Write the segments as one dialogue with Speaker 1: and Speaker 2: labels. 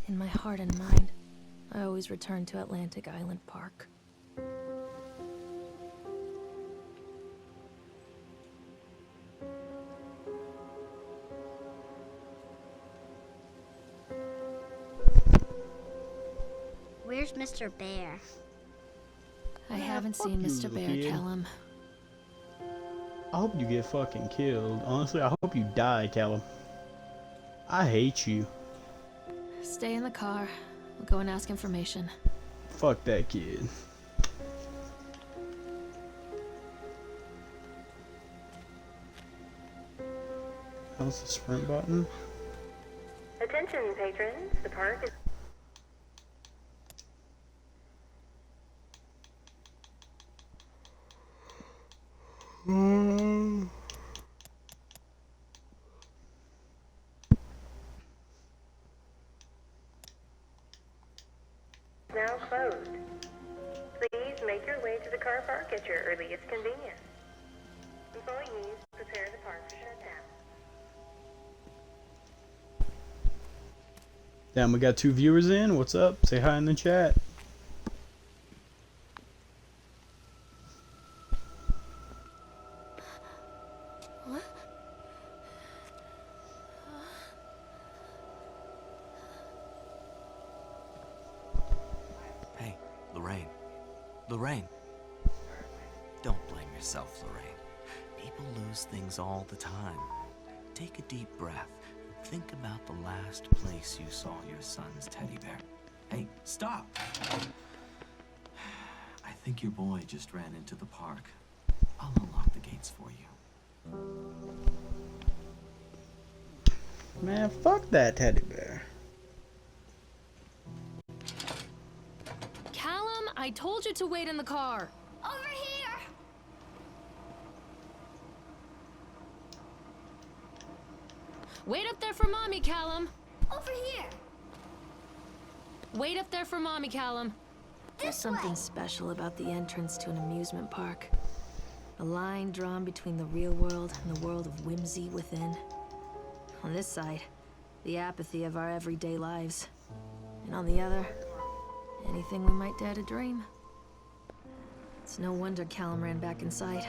Speaker 1: In my heart and mind, I always return to Atlantic Island Park.
Speaker 2: Where's Mr. Bear?
Speaker 1: I haven't seen
Speaker 3: you,
Speaker 1: Mr.
Speaker 3: little
Speaker 1: Bear,
Speaker 3: kid.
Speaker 1: Callum.
Speaker 3: I hope you get fucking killed. Honestly, I hope you die, Callum. I hate you.
Speaker 1: Stay in the car. We'll go and ask information.
Speaker 3: Fuck that kid. How's the sprint button?
Speaker 4: Attention, patrons. The park is... now closed. Please make your way to the car park at your earliest convenience. Employees, prepare the park to shut down.
Speaker 3: Damn, we got 2 viewers in. What's up? Say hi in the chat.
Speaker 5: Hey, Lorraine. Lorraine. Don't blame yourself, Lorraine. People lose things all the time. Take a deep breath and think about the last place you saw your son's teddy bear. Hey, stop! I think your boy just ran into the park. I'll unlock the gates for you.
Speaker 3: Man, fuck that teddy bear.
Speaker 1: Callum, I told you to wait in the car.
Speaker 2: Over here!
Speaker 1: Wait up there for Mommy, Callum.
Speaker 2: Over here!
Speaker 1: Wait up there for Mommy, Callum. There's
Speaker 2: This
Speaker 1: something
Speaker 2: way.
Speaker 1: special about the entrance to an amusement park. A line drawn between the real world and the world of whimsy within. On this side, the apathy of our everyday lives. And on the other, anything we might dare to dream. It's no wonder Callum ran back inside.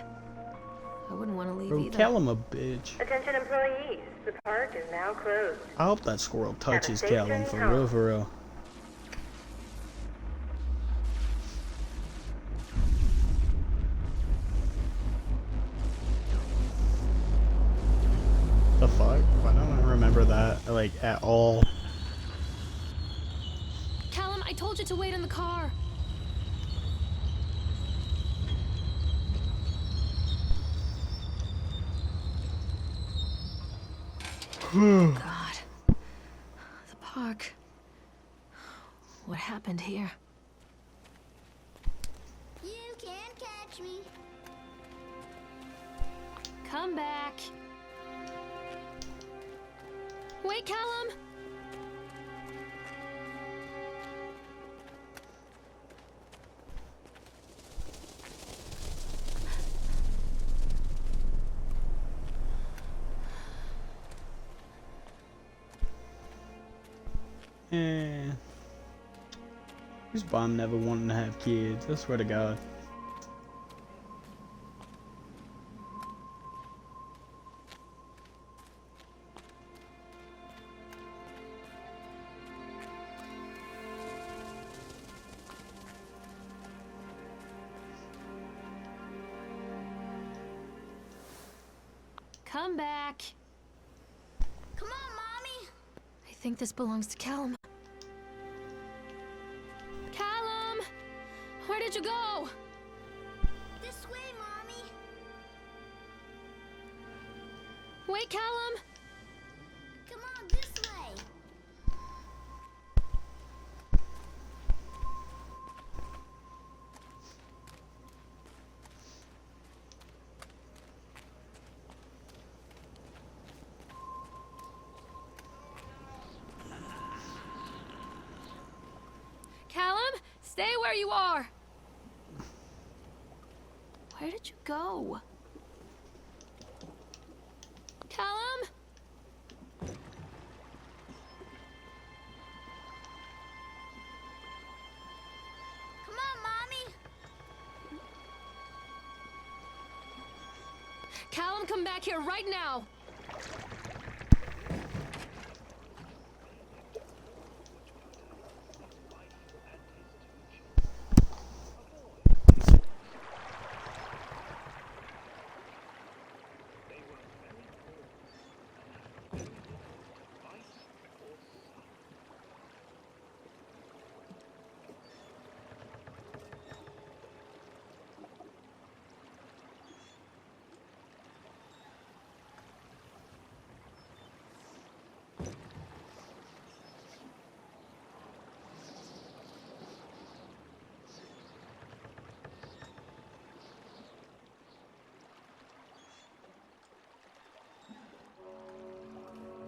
Speaker 1: I wouldn't want to leave
Speaker 3: Bro,
Speaker 1: either.
Speaker 3: Callum a bitch.
Speaker 4: Attention, employees. The park is now closed.
Speaker 3: I hope that squirrel touches
Speaker 4: Have a safe
Speaker 3: Callum,
Speaker 4: journey
Speaker 3: for
Speaker 4: home.
Speaker 3: real, for real. The fuck? Why don't I remember that, like, at all?
Speaker 1: Callum, I told you to wait in the car. God. The park. What happened here?
Speaker 2: You can't catch me.
Speaker 1: Come back. Wait, Callum.
Speaker 3: Eh. Who's bomb never wanting to have kids? I swear to God.
Speaker 1: Come back.
Speaker 2: Come on, Mommy!
Speaker 1: I think this belongs to Callum. Callum! Where did you go?
Speaker 2: This way, Mommy!
Speaker 1: Wait, Callum!
Speaker 2: Come on, this way!
Speaker 1: Callum, stay where you are. Where did you go? Callum? Callum, come back here right now!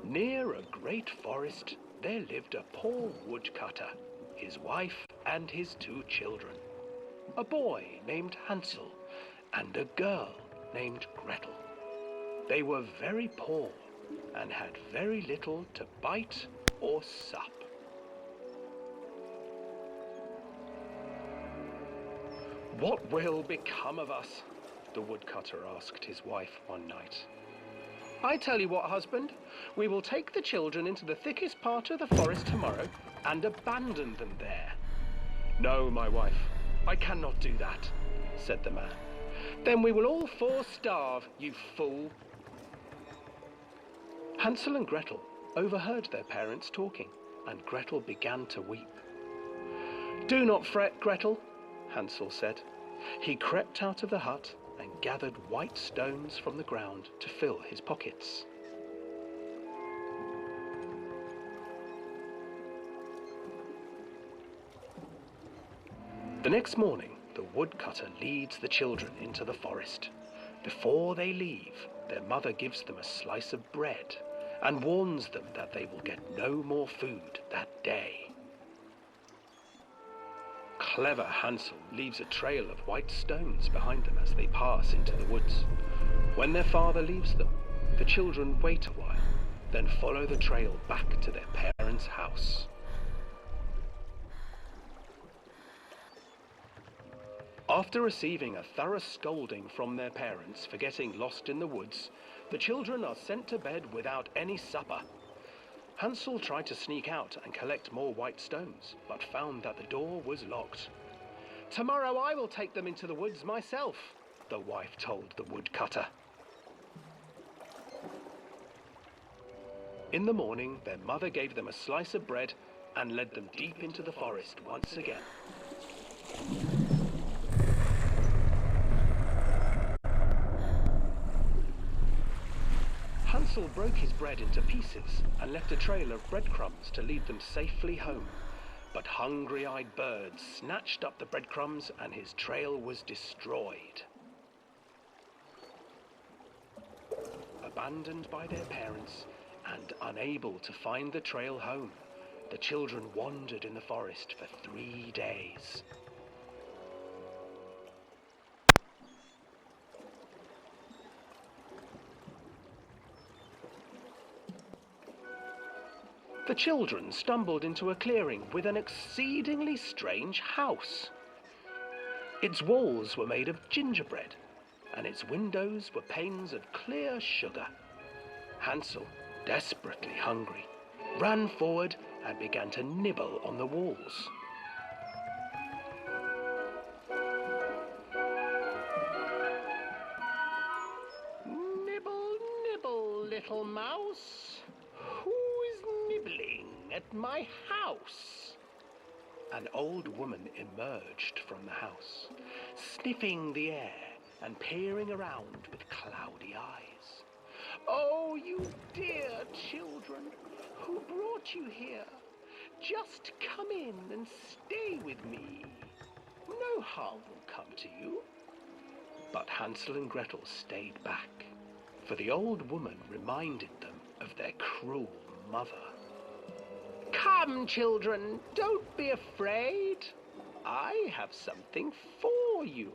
Speaker 6: Near a great forest, there lived a poor woodcutter, his wife and his 2 children, a boy named Hansel and a girl named Gretel. They were very poor and had very little to bite or sup. "What will become of us?" the woodcutter asked his wife one night. "I tell you what, husband, we will take the children into the thickest part of the forest tomorrow and abandon them there." "No, my wife, I cannot do that," said the man. "Then we will all 4 starve, you fool." Hansel and Gretel overheard their parents talking, and Gretel began to weep. "Do not fret, Gretel," Hansel said. He crept out of the hut and gathered white stones from the ground to fill his pockets. The next morning, the woodcutter leads the children into the forest. Before they leave, their mother gives them a slice of bread and warns them that they will get no more food that day. Clever Hansel leaves a trail of white stones behind them as they pass into the woods. When their father leaves them, the children wait a while, then follow the trail back to their parents' house. After receiving a thorough scolding from their parents for getting lost in the woods, the children are sent to bed without any supper. Hansel tried to sneak out and collect more white stones, but found that the door was locked. "Tomorrow I will take them into the woods myself," the wife told the woodcutter. In the morning, their mother gave them a slice of bread and led them deep into the forest once again. Hansel broke his bread into pieces and left a trail of breadcrumbs to lead them safely home. But hungry-eyed birds snatched up the breadcrumbs and his trail was destroyed. Abandoned by their parents and unable to find the trail home, the children wandered in the forest for 3 days. The children stumbled into a clearing with an exceedingly strange house. Its walls were made of gingerbread, and its windows were panes of clear sugar. Hansel, desperately hungry, ran forward and began to nibble on the walls. "Nibble, nibble, little mouse. Who is nibbling at my house?" An old woman emerged from the house, sniffing the air and peering around with cloudy eyes. "Oh, you dear children, who brought you here? Just come in and stay with me. No harm will come to you." But Hansel and Gretel stayed back, for the old woman reminded them of their cruel mother. "Come, children, don't be afraid. I have something for you."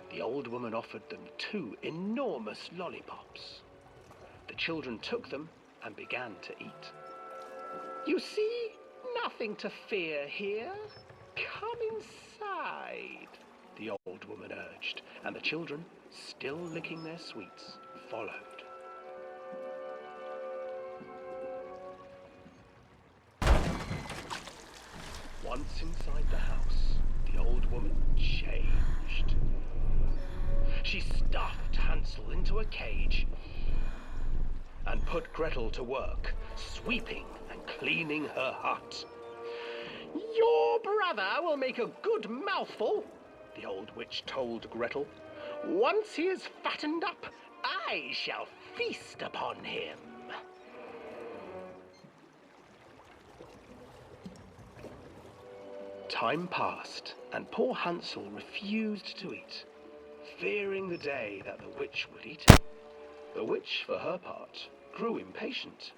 Speaker 6: The old woman offered them 2 enormous lollipops. The children took them and began to eat. "You see, nothing to fear here. Come inside," the old woman urged, and the children, still licking their sweets, followed. Once inside the house, the old woman changed. She stuffed Hansel into a cage and put Gretel to work, sweeping and cleaning her hut. Your brother will make a good mouthful, the old witch told Gretel. Once he is fattened up, I shall feast upon him. Time passed, and poor Hansel refused to eat, fearing the day that the witch would eat him. The witch, for her part, grew impatient.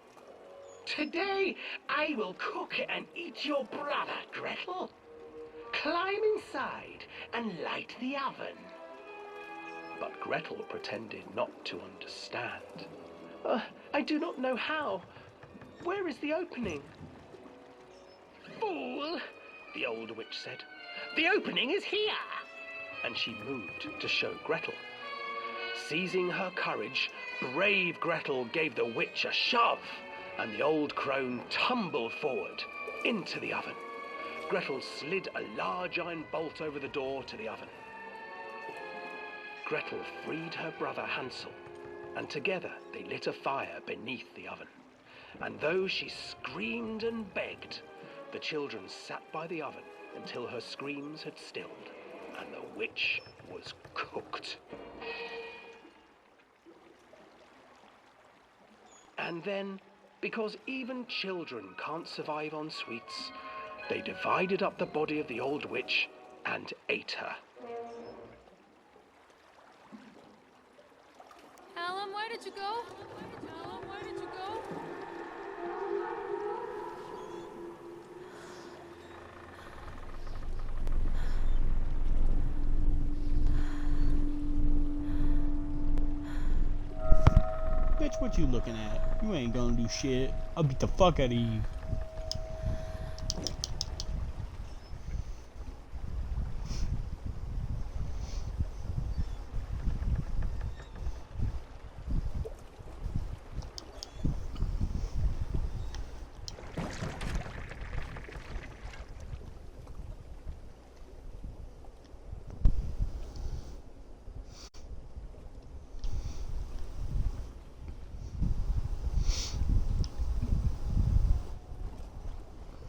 Speaker 6: Today I will cook and eat your brother, Gretel. Climb inside and light the oven. But Gretel pretended not to understand. I do not know how. Where is the opening? Fool, the old witch said. The opening is here. And she moved to show Gretel. Seizing her courage, brave Gretel gave the witch a shove, and the old crone tumbled forward into the oven. Gretel slid a large iron bolt over the door to the oven. Gretel freed her brother Hansel, and together they lit a fire beneath the oven. And though she screamed and begged, the children sat by the oven until her screams had stilled, and the witch was cooked. And then, because even children can't survive on sweets, they divided up the body of the old witch and ate her.
Speaker 1: Callum, where did you go? Callum, where did you go?
Speaker 3: Bitch, what you looking at? You ain't gonna do shit. I'll beat the fuck out of you.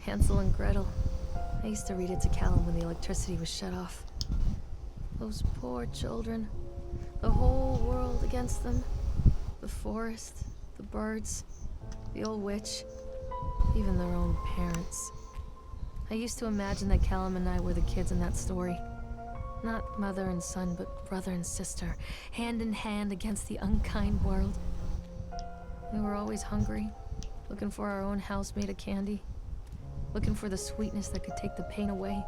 Speaker 1: Hansel and Gretel. I used to read it to Callum when the electricity was shut off. Those poor children. The whole world against them. The forest, the birds, the old witch, even their own parents. I used to imagine that Callum and I were the kids in that story. Not mother and son, but brother and sister, hand in hand against the unkind world. We were always hungry, looking for our own house made of candy. Looking for the sweetness that could take the pain away.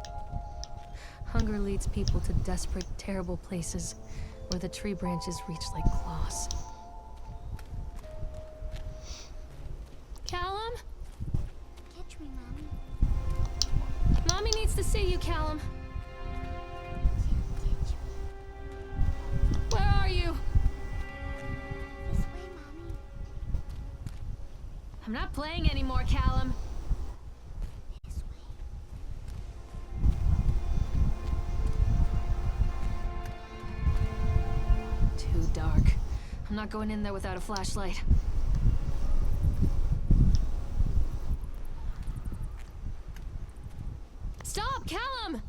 Speaker 1: Hunger leads people to desperate, terrible places where the tree branches reach like claws. Callum?
Speaker 2: Catch me, Mommy.
Speaker 1: Mommy needs to see you, Callum.
Speaker 2: Catch me.
Speaker 1: Where are you?
Speaker 2: This way, Mommy.
Speaker 1: I'm not playing anymore, Callum.
Speaker 2: This way.
Speaker 1: Too dark. I'm not going in there without a flashlight. Stop, Callum!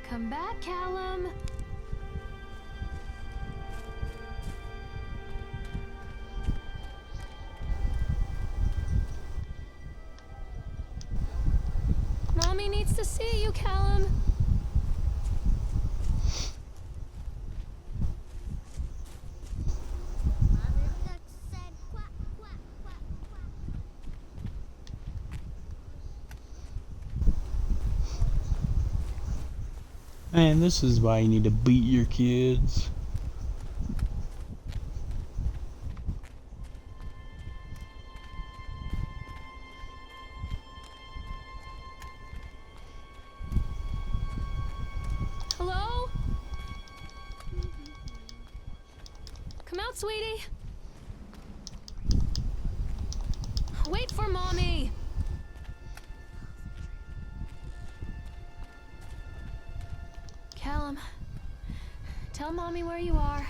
Speaker 1: Come back, Callum. Mommy needs to see you, Callum.
Speaker 2: Mother duck said quack, quack, quack,
Speaker 3: Man, this is why you need to beat your kids.
Speaker 1: Hello? Come out, sweetie. Wait for mommy. Callum, tell mommy where you are.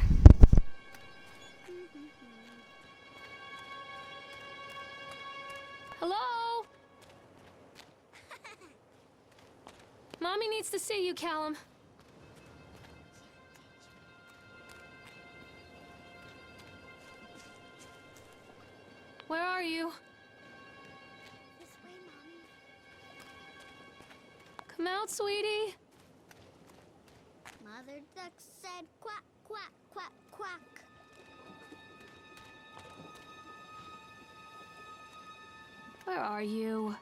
Speaker 1: Hello? Mommy needs to see you, Callum. Where are you?
Speaker 2: This way, Mommy.
Speaker 1: Come out, sweetie.
Speaker 2: Mother Duck said quack, quack, quack, quack.
Speaker 1: Where are you?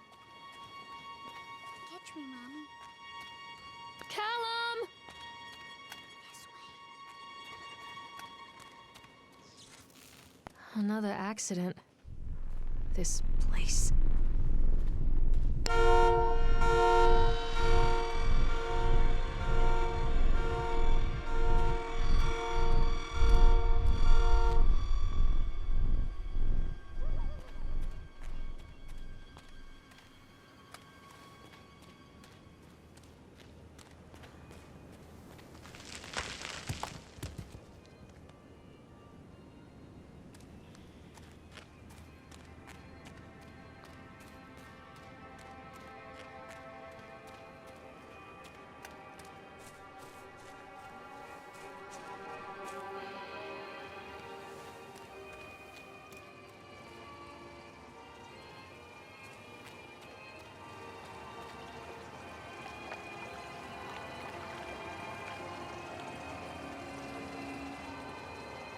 Speaker 2: Catch me, Mommy.
Speaker 1: Callum!
Speaker 2: This way.
Speaker 1: Another accident. This place.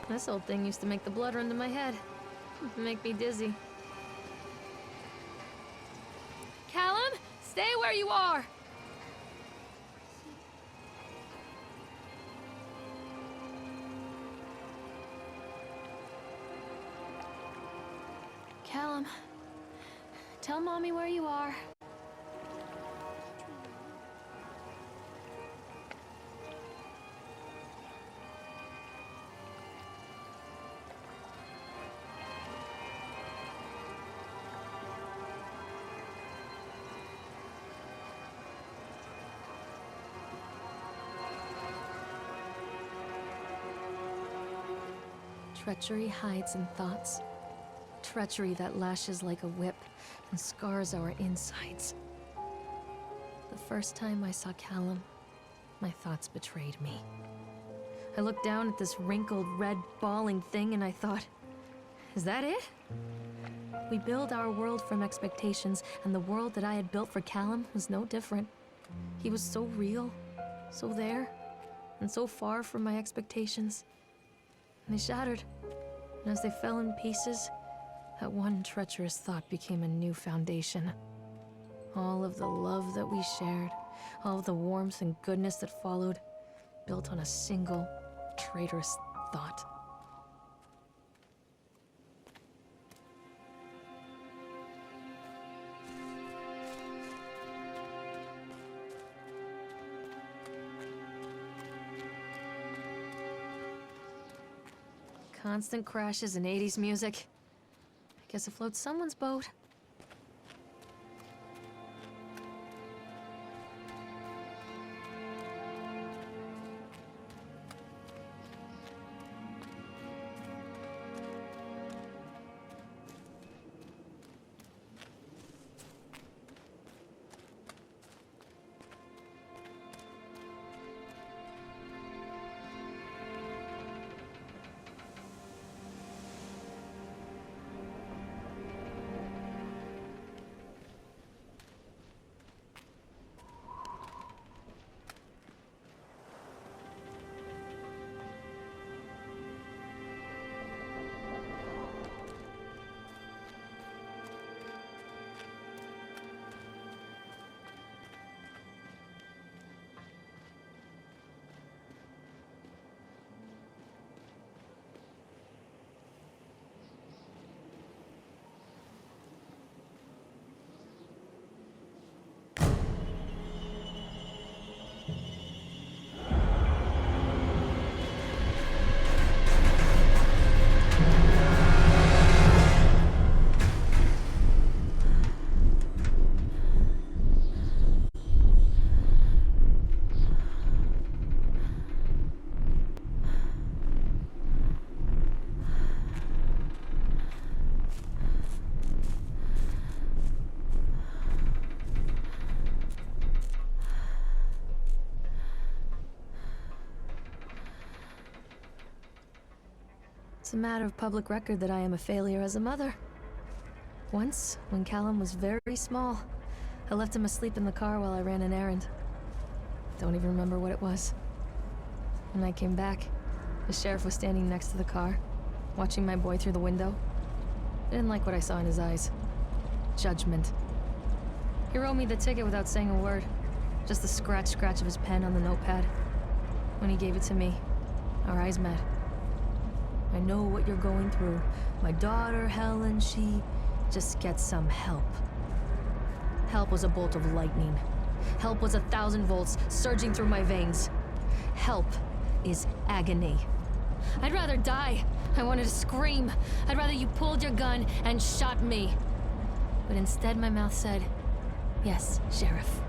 Speaker 1: This old thing used to make the blood run to my head. Make me dizzy. Callum, stay where you are! Callum, tell mommy where you are. Treachery hides in thoughts. Treachery that lashes like a whip and scars our insides. The first time I saw Callum, my thoughts betrayed me. I looked down at this wrinkled, red, bawling thing and I thought, is that it? We build our world from expectations, and the world that I had built for Callum was no different. He was so real, so there, and so far from my expectations. And they shattered, and as they fell in pieces, that one treacherous thought became a new foundation. All of the love that we shared, all of the warmth and goodness that followed, built on a single, traitorous thought. Constant crashes and 80s music. I guess it floats someone's boat. It's a matter of public record that I am a failure as a mother. Once, when Callum was very small, I left him asleep in the car while I ran an errand. Don't even remember what it was. When I came back, the sheriff was standing next to the car, watching my boy through the window. I didn't like what I saw in his eyes. Judgment. He wrote me the ticket without saying a word. Just the scratch of his pen on the notepad. When he gave it to me, our eyes met. I know what you're going through. My daughter, Helen, she just gets some help. Help was a bolt of lightning. Help was 1,000 volts surging through my veins. Help is agony. I'd rather die. I wanted to scream. I'd rather you pulled your gun and shot me. But instead my mouth said, "Yes, Sheriff."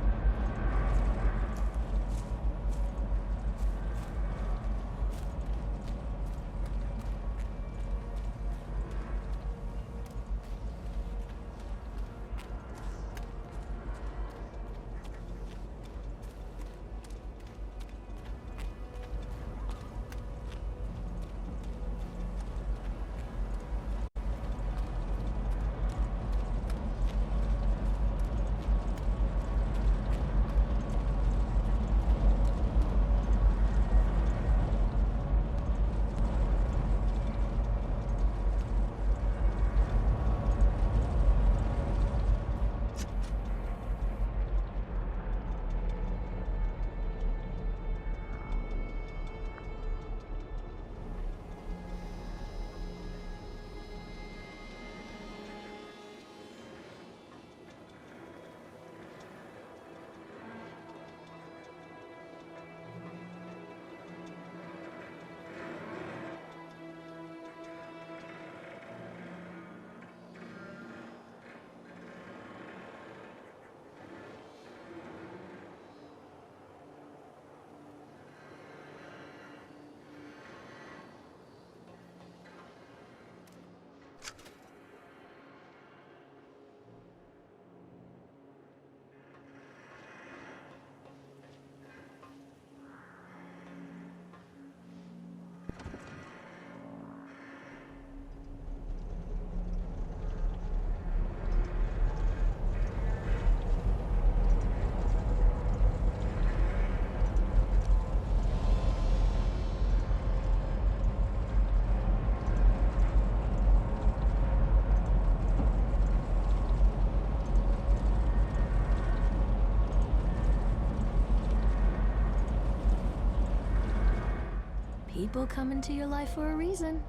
Speaker 1: People come into your life for a reason.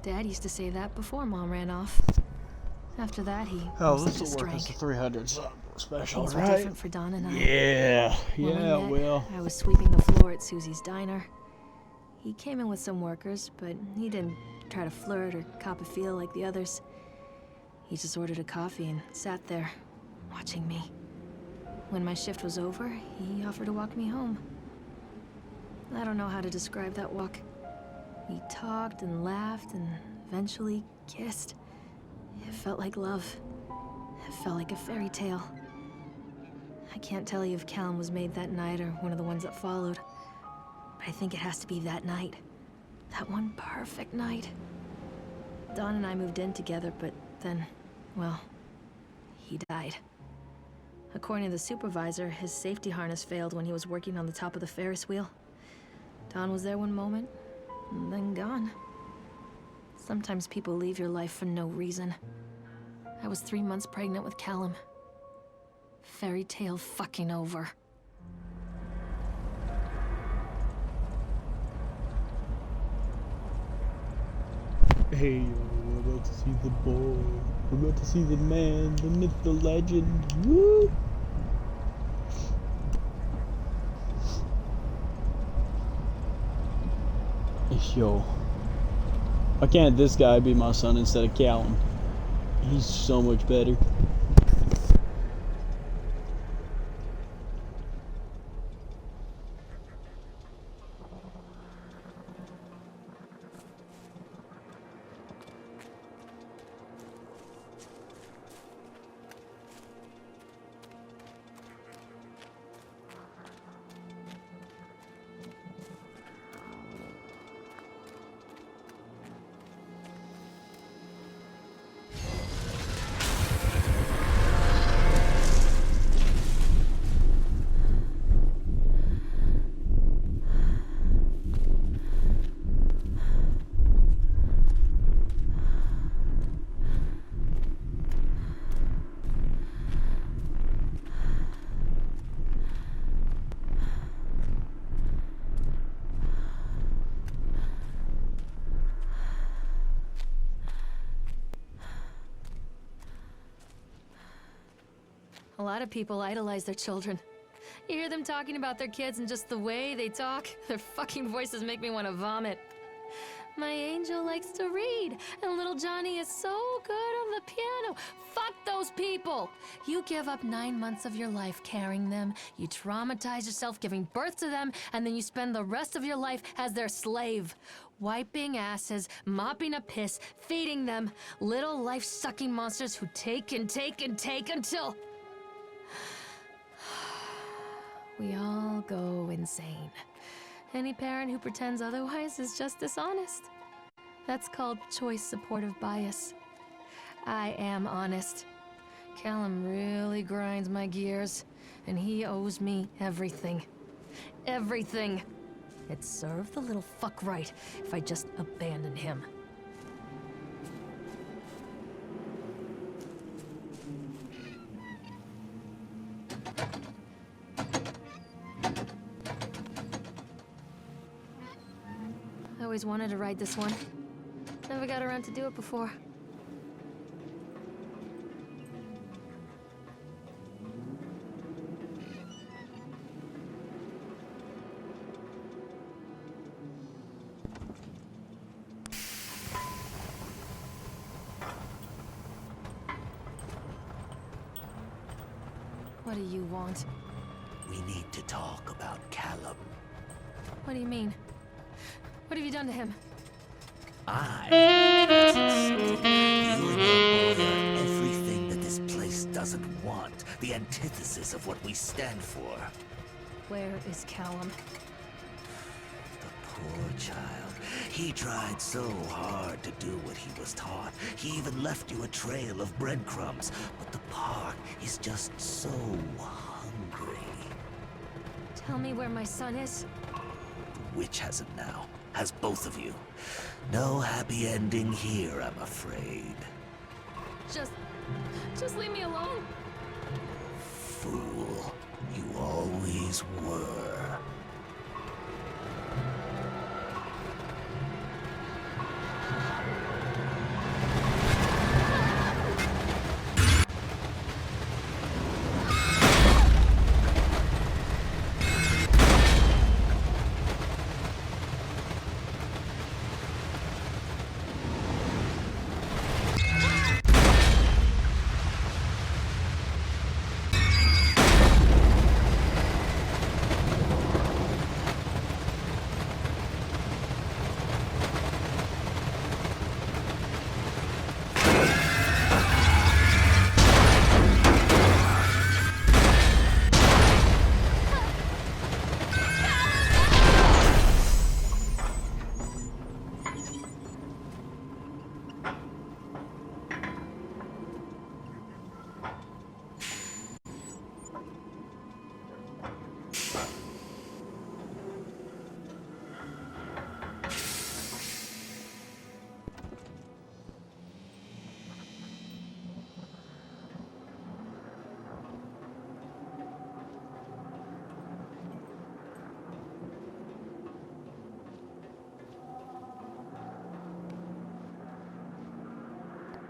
Speaker 1: Dad used to say that before Mom ran off. After that, he
Speaker 3: Oh,
Speaker 1: mostly
Speaker 3: this
Speaker 1: just
Speaker 3: will work as
Speaker 1: drank.
Speaker 3: a 300 special,
Speaker 1: Things were
Speaker 3: right?
Speaker 1: different for Don and I.
Speaker 3: Yeah,
Speaker 1: When we
Speaker 3: yeah,
Speaker 1: met,
Speaker 3: well.
Speaker 1: I was sweeping the floor at Susie's diner. He came in with some workers, but he didn't try to flirt or cop a feel like the others. He just ordered a coffee and sat there, watching me. When my shift was over, he offered to walk me home. I don't know how to describe that walk. We talked and laughed and eventually kissed. It felt like love. It felt like a fairy tale. I can't tell you if Callum was made that night or one of the ones that followed. But I think it has to be that night. That one perfect night. Don and I moved in together, but then, well, he died. According to the supervisor, his safety harness failed when he was working on the top of the Ferris wheel. Don was there one moment, and then gone. Sometimes people leave your life for no reason. I was 3 months pregnant with Callum. Fairy tale fucking over.
Speaker 3: Hey, we're about to see the boy. We're about to see the man, the myth, the legend. Woo! Yo, why can't this guy be my son instead of Callum? He's so much better.
Speaker 1: A lot of people idolize their children. You hear them talking about their kids and just the way they talk, their fucking voices make me want to vomit. My angel likes to read, and little Johnny is so good on the piano. Fuck those people! You give up 9 months of your life carrying them, you traumatize yourself giving birth to them, and then you spend the rest of your life as their slave. Wiping asses, mopping up piss, feeding them. Little life-sucking monsters who take and take and take until... we all go insane. Any parent who pretends otherwise is just dishonest. That's called choice supportive bias. I am honest. Callum really grinds my gears, and he owes me everything. Everything. It'd serve the little fuck right if I just abandoned him. I always wanted to ride this one. Never got around to do it before. What do you want?
Speaker 5: We need to talk about Callum.
Speaker 1: What do you mean? What have you done to him?
Speaker 5: That's insulting. You and your boy are everything that this place doesn't want. The antithesis of what we stand for.
Speaker 1: Where is Callum?
Speaker 5: The poor child. He tried so hard to do what he was taught. He even left you a trail of breadcrumbs. But the park is just so hungry.
Speaker 1: Tell me where my son is.
Speaker 5: The witch has him now. Has both of you. No happy ending here, I'm afraid.
Speaker 1: Just leave me alone.
Speaker 5: Fool. You always were.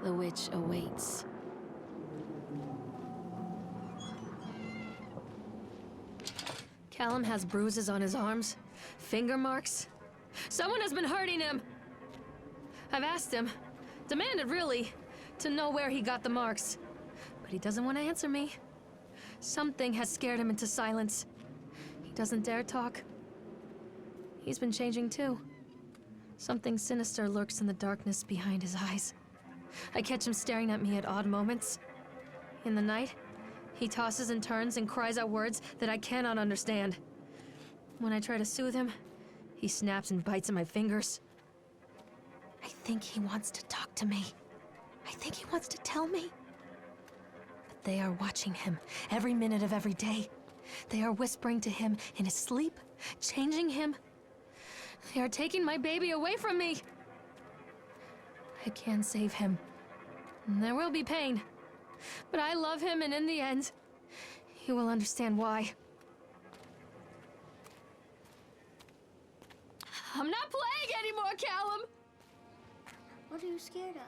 Speaker 1: The witch awaits. Callum has bruises on his arms, finger marks. Someone has been hurting him! I've asked him, demanded really, to know where he got the marks. But he doesn't want to answer me. Something has scared him into silence. He doesn't dare talk. He's been changing too. Something sinister lurks in the darkness behind his eyes. I catch him staring at me at odd moments. In the night, he tosses and turns and cries out words that I cannot understand. When I try to soothe him, he snaps and bites at my fingers. I think he wants to talk to me. I think he wants to tell me. But they are watching him every minute of every day. They are whispering to him in his sleep, changing him. They are taking my baby away from me. I can save him. There will be pain. But I love him, and in the end, he will understand why. I'm not playing anymore, Callum!
Speaker 2: What are you scared of?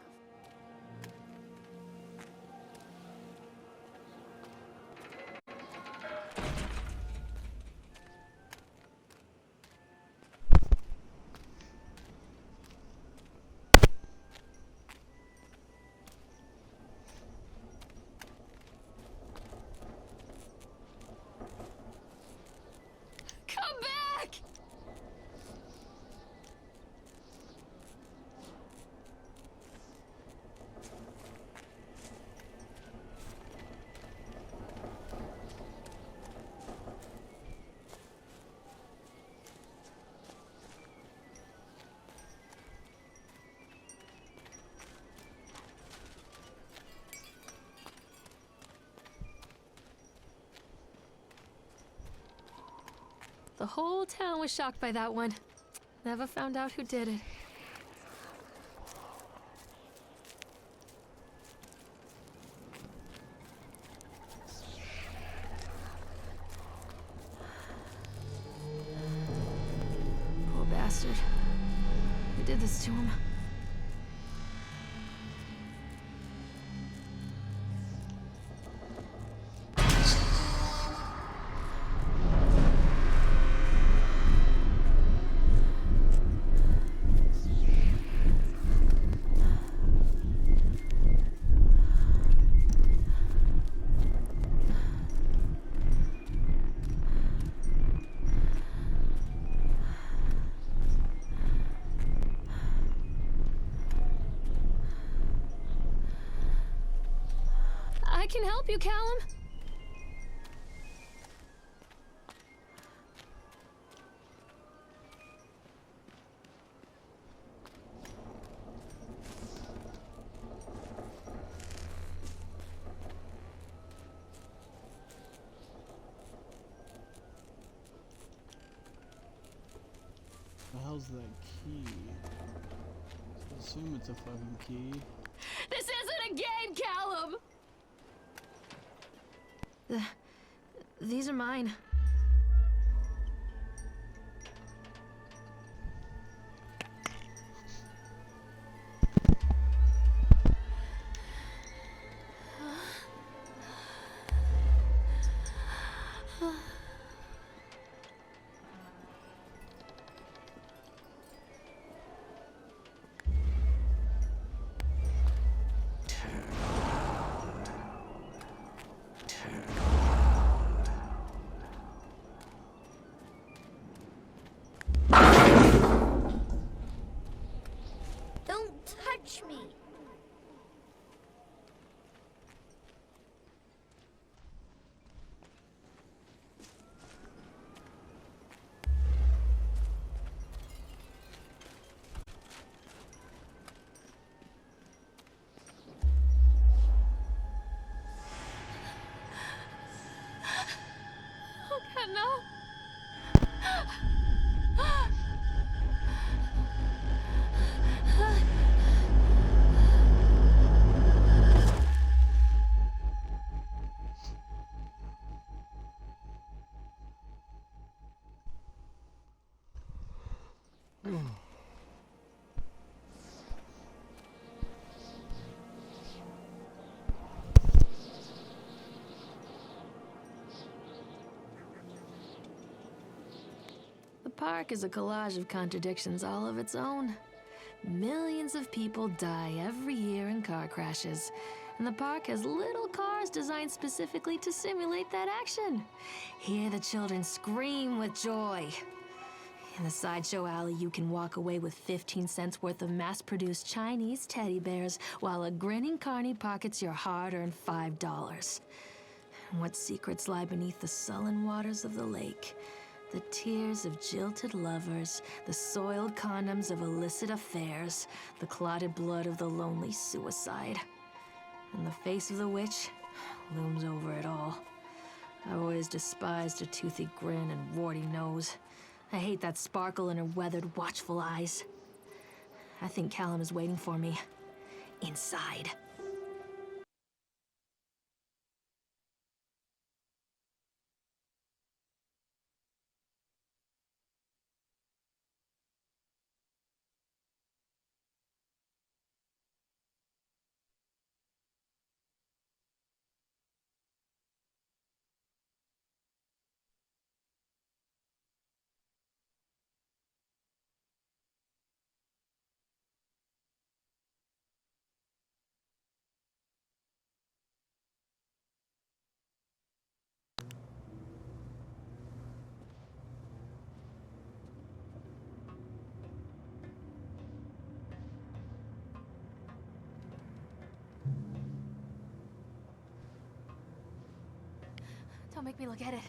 Speaker 1: The whole town was shocked by that one. Never found out who did it. Poor bastard. Who did this to him? I can help you, Callum.
Speaker 3: The hell's that key? I assume it's a fucking key.
Speaker 1: This isn't a game, Callum! These are mine.
Speaker 2: Don't touch me.
Speaker 1: Oh, God, no. The park is a collage of contradictions all of its own. Millions of people die every year in car crashes, and the park has little cars designed specifically to simulate that action. Hear the children scream with joy. In the sideshow alley, you can walk away with 15 cents worth of mass-produced Chinese teddy bears, while a grinning carny pockets your hard-earned $5. And what secrets lie beneath the sullen waters of the lake? The tears of jilted lovers, the soiled condoms of illicit affairs, the clotted blood of the lonely suicide. And the face of the witch looms over it all. I've always despised her toothy grin and warty nose. I hate that sparkle in her weathered, watchful eyes. I think Callum is waiting for me. Inside. Don't make me look at it.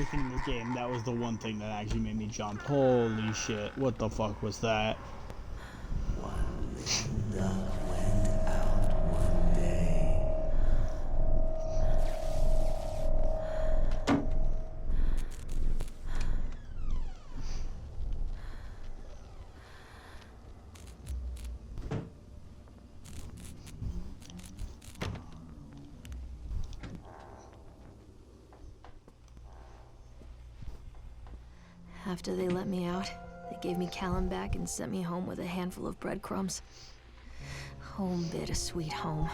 Speaker 3: everything in the game, that was the one thing that actually made me jump. Holy shit, what the fuck was that?
Speaker 5: One little duck went out one day.
Speaker 1: After they let me out, they gave me Callum back and sent me home with a handful of breadcrumbs. Home, bittersweet home.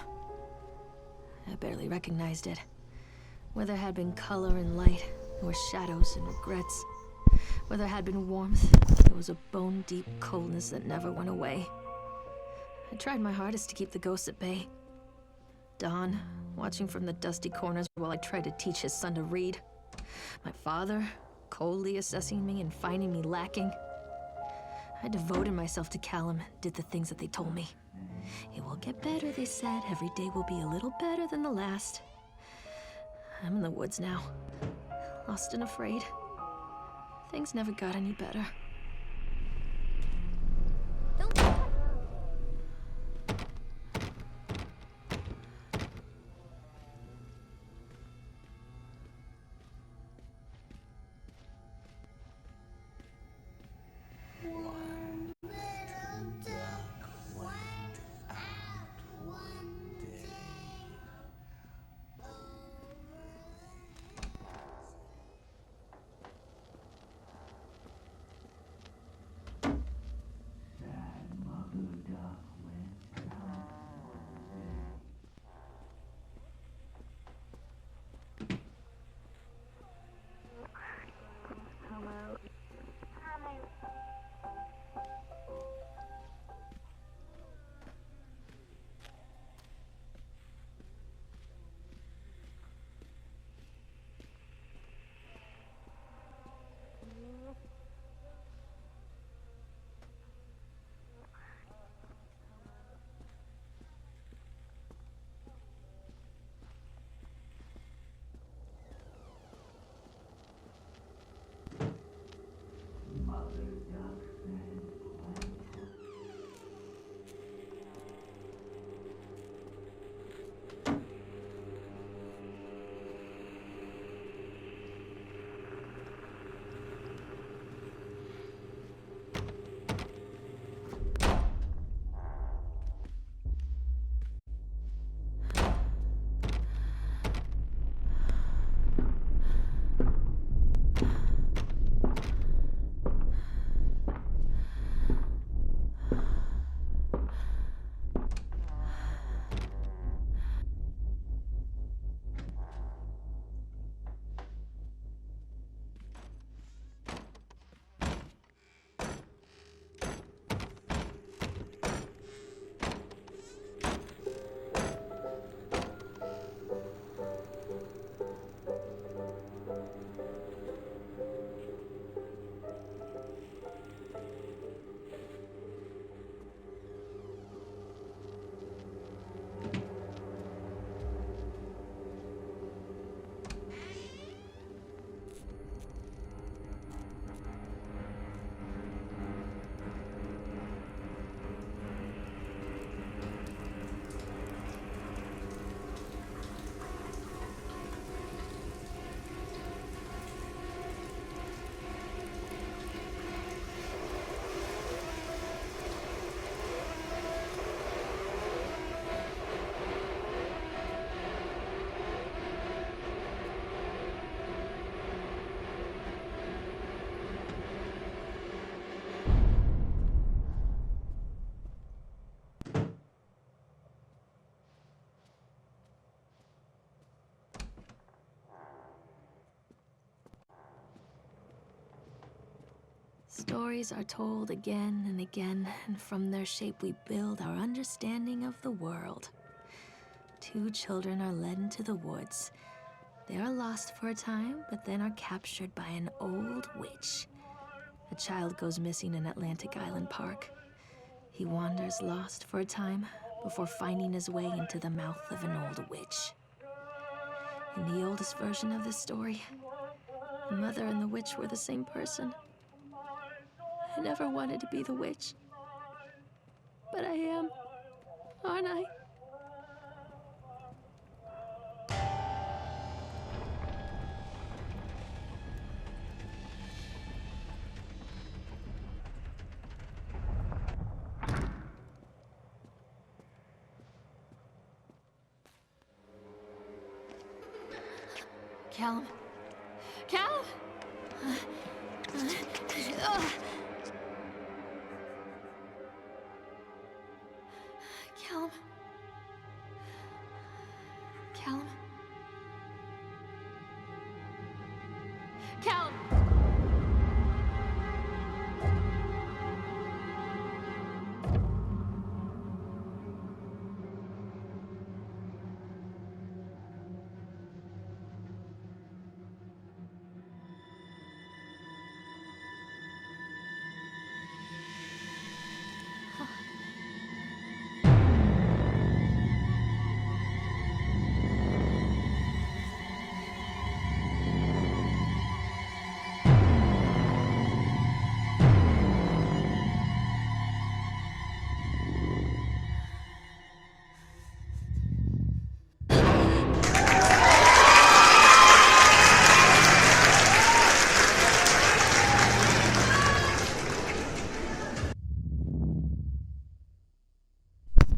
Speaker 1: I barely recognized it. Where there had been color and light, there were shadows and regrets. Where there had been warmth, there was a bone-deep coldness that never went away. I tried my hardest to keep the ghosts at bay. Don, watching from the dusty corners while I tried to teach his son to read. My father, coldly assessing me and finding me lacking. I devoted myself to Callum and did the things that they told me. It will get better, they said. Every day will be a little better than the last. I'm in the woods now, lost and afraid. Things never got any better.
Speaker 2: Don't touch
Speaker 5: One little duck went out one day. Sad mother duck went out one day. Mother duck said went.
Speaker 1: Stories are told again and again, and from their shape we build our understanding of the world. Two children are led into the woods. They are lost for a time, but then are captured by an old witch. A child goes missing in Atlantic Island Park. He wanders lost for a time before finding his way into the mouth of an old witch. In the oldest version of this story, The mother and the witch were the same person. I never wanted to be the witch. But I am, aren't I? Callum. Callum! Callum. Callum. Callum!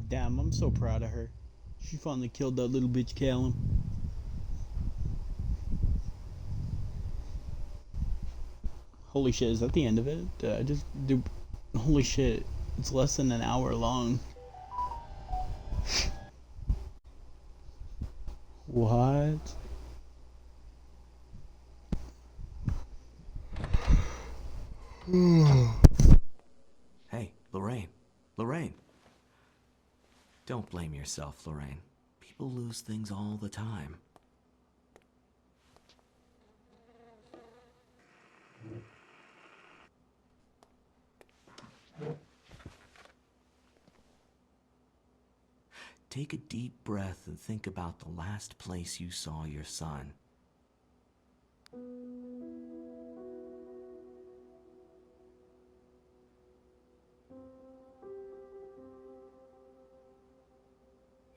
Speaker 3: Damn, I'm so proud of her. She finally killed that little bitch Callum. Holy shit, is that the end of it? I just do. Holy shit, it's less than an hour long. What?
Speaker 5: Hey, Lorraine. Lorraine. Don't blame yourself, Lorraine. People lose things all the time. Take a deep breath and think about the last place you saw your son.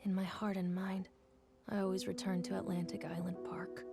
Speaker 1: In my heart and mind, I always return to Atlantic Island Park.